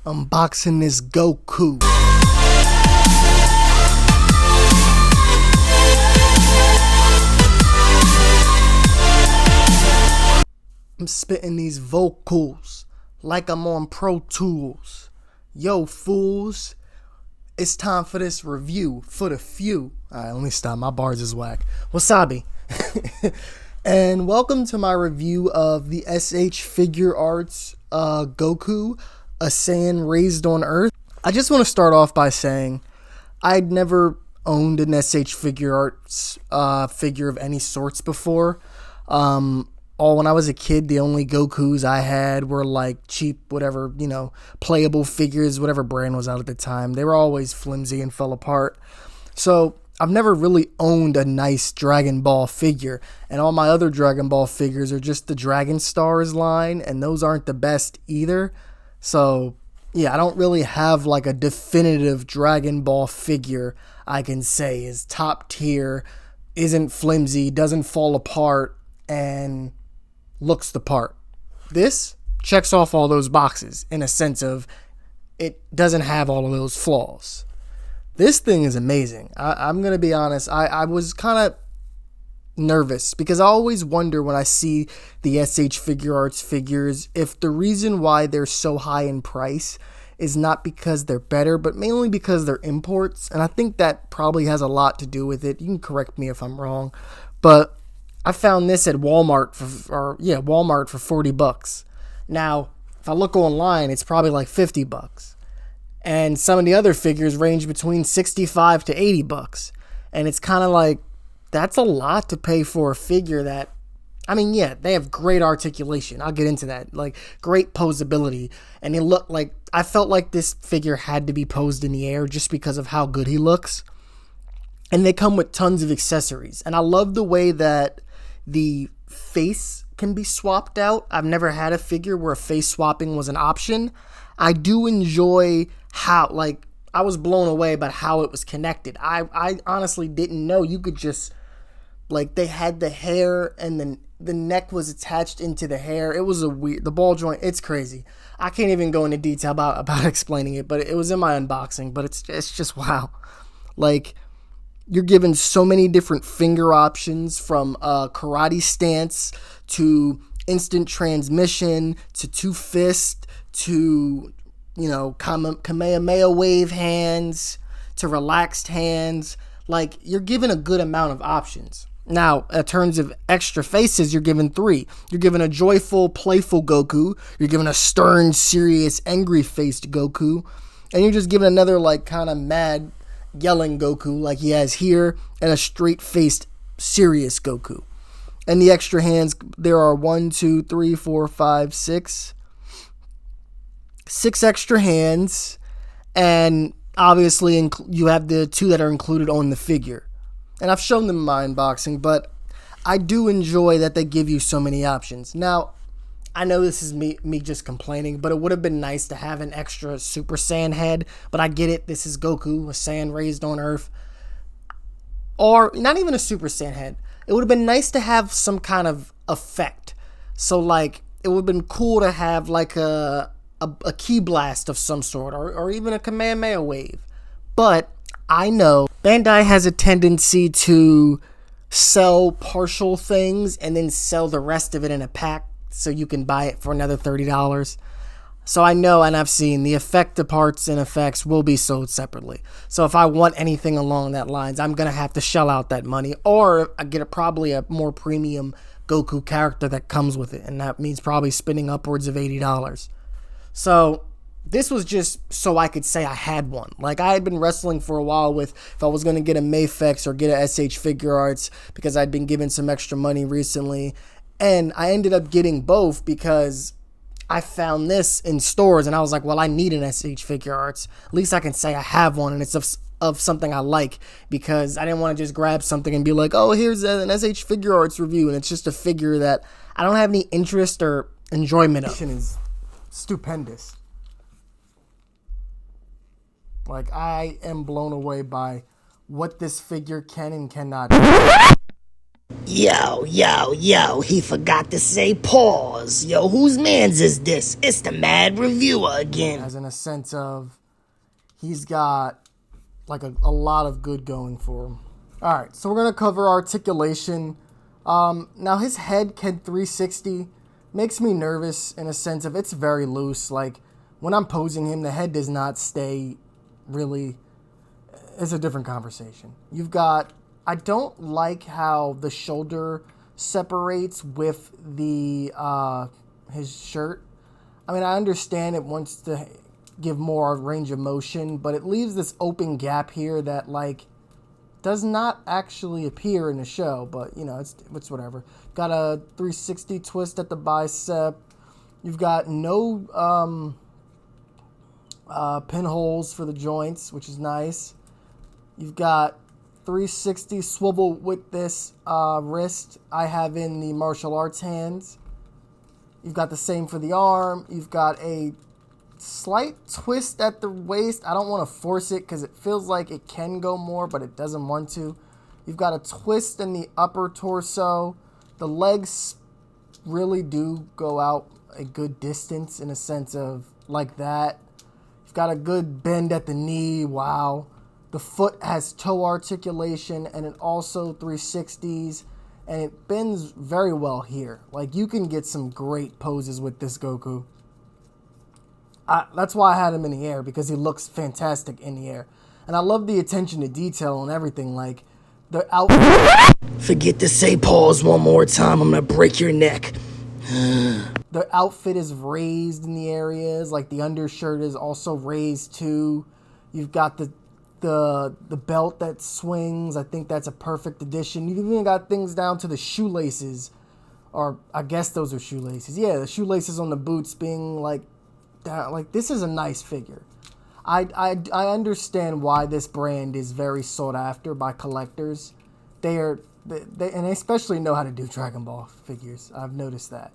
Unboxing this Goku. I'm spitting these vocals like I'm on Pro Tools. Yo, fools. It's time for this review for the few. Alright, let me stop. My bars is whack. Wasabi. And welcome to my review of the S.h.figuarts Goku, a Saiyan raised on Earth. I just want to start off by saying I'd never owned an S.h.figuarts figure of any sorts before. When I was a kid, the only Gokus I had were like cheap, whatever, playable figures, whatever brand was out at the time. They were always flimsy and fell apart. So I've never really owned a nice Dragon Ball figure, and all my other Dragon Ball figures are just the Dragon Stars line, and those aren't the best either. So yeah, I don't really have like a definitive Dragon Ball figure I can say is top tier, isn't flimsy, doesn't fall apart, and looks the part. This checks off all those boxes in a sense of it doesn't have all of those flaws. This thing is amazing. I'm going to be honest. I was kind of nervous because I always wonder when I see the S.h.figuarts figures if the reason why they're so high in price is not because they're better, but mainly because they're imports. And I think that probably has a lot to do with it. You can correct me if I'm wrong, but I found this at Walmart for $40. Now, if I look online, it's probably like $50. And some of the other figures range between $65 to $80. And it's kind of like, that's a lot to pay for a figure that, they have great articulation. I'll get into that. Like, great posability. And they look like, I felt like this figure had to be posed in the air just because of how good he looks. And they come with tons of accessories. And I love the way that the face can be swapped out. I've never had a figure where face swapping was an option. I do enjoy how, I was blown away by how it was connected. I honestly didn't know you could just, they had the hair and then the neck was attached into the hair. It was the ball joint, it's crazy. I can't even go into detail about explaining it, but it was in my unboxing, but it's just wow. You're given so many different finger options, from karate stance to instant transmission to two fist to, Kamehameha wave hands to relaxed hands. You're given a good amount of options. Now, in terms of extra faces, you're given 3. You're given a joyful, playful Goku. You're given a stern, serious, angry-faced Goku. And you're just given another, kind of mad, yelling Goku like he has here, and a straight-faced, serious Goku. And the extra hands, there are 6 extra hands, and obviously you have the 2 that are included on the figure. And I've shown them in my unboxing, but I do enjoy that they give you so many options. Now, I know this is me just complaining, but it would have been nice to have an extra Super Saiyan head, but I get it. This is Goku, a Saiyan raised on Earth. Or not even a Super Saiyan head. It would have been nice to have some kind of effect. So, it would have been cool to have, a ki blast of some sort, or even a Kamehameha wave. But I know Bandai has a tendency to sell partial things and then sell the rest of it in a pack so you can buy it for another $30. So I know, and I've seen, the effective parts and effects will be sold separately. So if I want anything along that lines, I'm going to have to shell out that money, or I get probably a more premium Goku character that comes with it, and that means probably spending upwards of $80. So this was just so I could say I had one. I had been wrestling for a while with if I was going to get a Mayfex or get a S.h.figuarts because I'd been given some extra money recently. And I ended up getting both because I found this in stores and I was like, well, I need an S.h.figuarts. At least I can say I have one, and it's of something I like, because I didn't want to just grab something and be like, oh, here's an S.h.figuarts review, and it's just a figure that I don't have any interest or enjoyment of. It is stupendous. I am blown away by what this figure can and cannot do. Yo, he forgot to say pause. Yo, whose mans is this? It's the Mad Reviewer again. As in a sense of, he's got like a lot of good going for him. Alright, so we're going to cover articulation. Now his head can 360. Makes me nervous in a sense of it's very loose. Like, when I'm posing him, the head does not stay really. It's a different conversation. You've got, I don't like how the shoulder separates with the his shirt. I mean, I understand it wants to give more range of motion, but it leaves this open gap here that, like, does not actually appear in the show, but, you know, it's whatever. Got a 360 twist at the bicep. You've got no pinholes for the joints, which is nice. You've got 360 swivel with this wrist I have in the martial arts hands. You've got the same for the arm. You've got a slight twist at the waist. I don't want to force it because it feels like it can go more, but it doesn't want to. You've got a twist in the upper torso. The legs really do go out a good distance in a sense of like that. You've got a good bend at the knee. Wow. The foot has toe articulation and it also 360s, and it bends very well here. Like, you can get some great poses with this Goku. That's why I had him in the air, because he looks fantastic in the air. And I love the attention to detail and everything. Like, the outfit. Forget to say pause one more time. I'm going to break your neck. The outfit is raised in the areas. Like, the undershirt is also raised too. You've got the belt that swings. I think that's a perfect addition. You've even got things down to the shoelaces. Or I guess those are shoelaces. Yeah, the shoelaces on the boots being like, like, this is a nice figure. I understand why this brand is very sought after by collectors. They especially know how to do Dragon Ball figures. I've noticed that.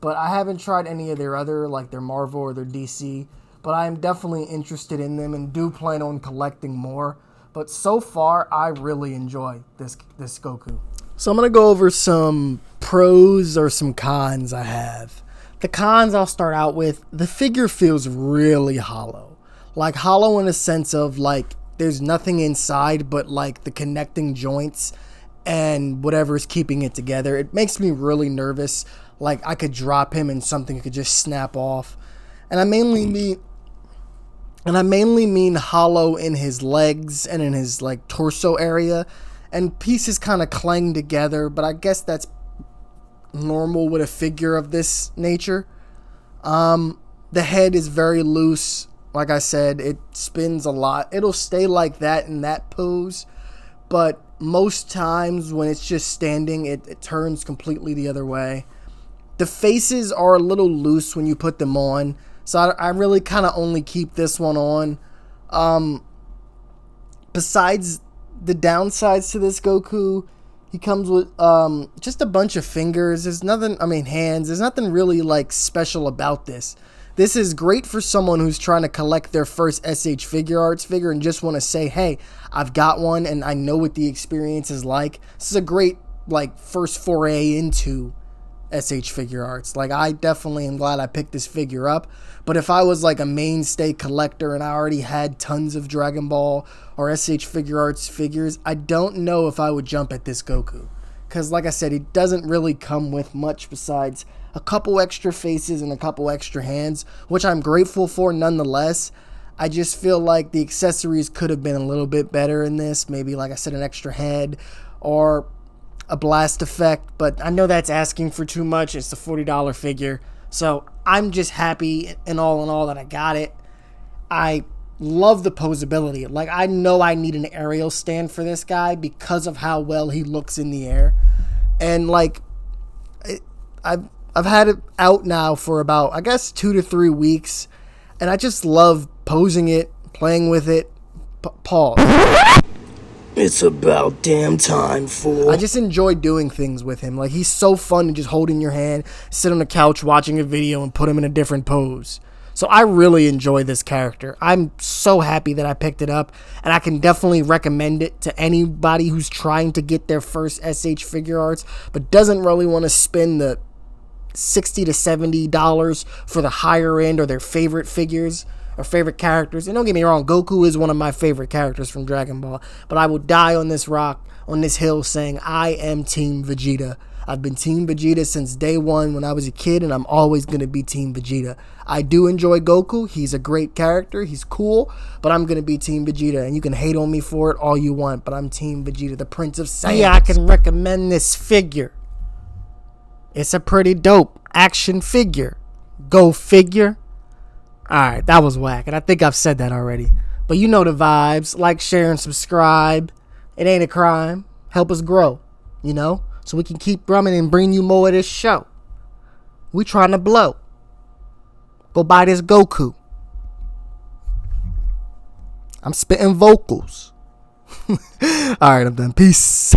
But I haven't tried any of their other, like their Marvel or their DC. But I am definitely interested in them and do plan on collecting more. But so far, I really enjoy this Goku. So I'm going to go over some pros or some cons I have. The cons I'll start out with, the figure feels really hollow. Like, hollow in a sense of, like, there's nothing inside but, like, the connecting joints and whatever's keeping it together. It makes me really nervous. Like, I could drop him and something could just snap off. And I mainly mean hollow in his legs and in his, like, torso area. And pieces kind of clang together, but I guess that's normal with a figure of this nature. The head is very loose. Like I said, it spins a lot. It'll stay like that in that pose, but most times when it's just standing, it turns completely the other way. The faces are a little loose when you put them on, so I really kind of only keep this one on. Besides the downsides to this Goku, he comes with just a bunch of fingers. There's nothing, hands. There's nothing really, like, special about this. This is great for someone who's trying to collect their first S.h.figuarts figure and just want to say, hey, I've got one and I know what the experience is like. This is a great, like, first foray into S.h.figuarts. Like, I definitely am glad I picked this figure up. But if I was, like, a mainstay collector and I already had tons of Dragon Ball or S.h.figuarts figures, I don't know if I would jump at this Goku. Because, like I said, he doesn't really come with much besides a couple extra faces and a couple extra hands, which I'm grateful for nonetheless. I just feel like the accessories could have been a little bit better in this. Maybe, like I said, an extra head or a blast effect. But I know that's asking for too much. It's a $40 figure. So I'm just happy in all that I got it. I love the posability. Like, I know I need an aerial stand for this guy because of how well he looks in the air. And, like, I've had it out now for about, I guess, 2 to 3 weeks. And I just love posing it, playing with it. Pause. It's about damn time, fool. I just enjoy doing things with him. Like, he's so fun to just hold in your hand, sit on the couch watching a video, and put him in a different pose. So I really enjoy this character. I'm so happy that I picked it up, and I can definitely recommend it to anybody who's trying to get their first S.h.figuarts but doesn't really want to spend the $60 to $70 for the higher end or their favorite figures or favorite characters. And don't get me wrong, Goku is one of my favorite characters from Dragon Ball, but I will die on this rock, on this hill, saying I am Team Vegeta. I've been Team Vegeta since day one when I was a kid, and I'm always going to be Team Vegeta. I do enjoy Goku. He's a great character. He's cool, but I'm going to be Team Vegeta, and you can hate on me for it all you want, but I'm Team Vegeta, the Prince of Saiyan. Yeah, I can recommend this figure. It's a pretty dope action figure. Go figure. Alright, that was whack, and I think I've said that already. But you know the vibes. Like, share, and subscribe. It ain't a crime. Help us grow, you know? So we can keep drumming and bring you more of this show. We trying to blow. Go buy this Goku. I'm spitting vocals. Alright, I'm done. Peace.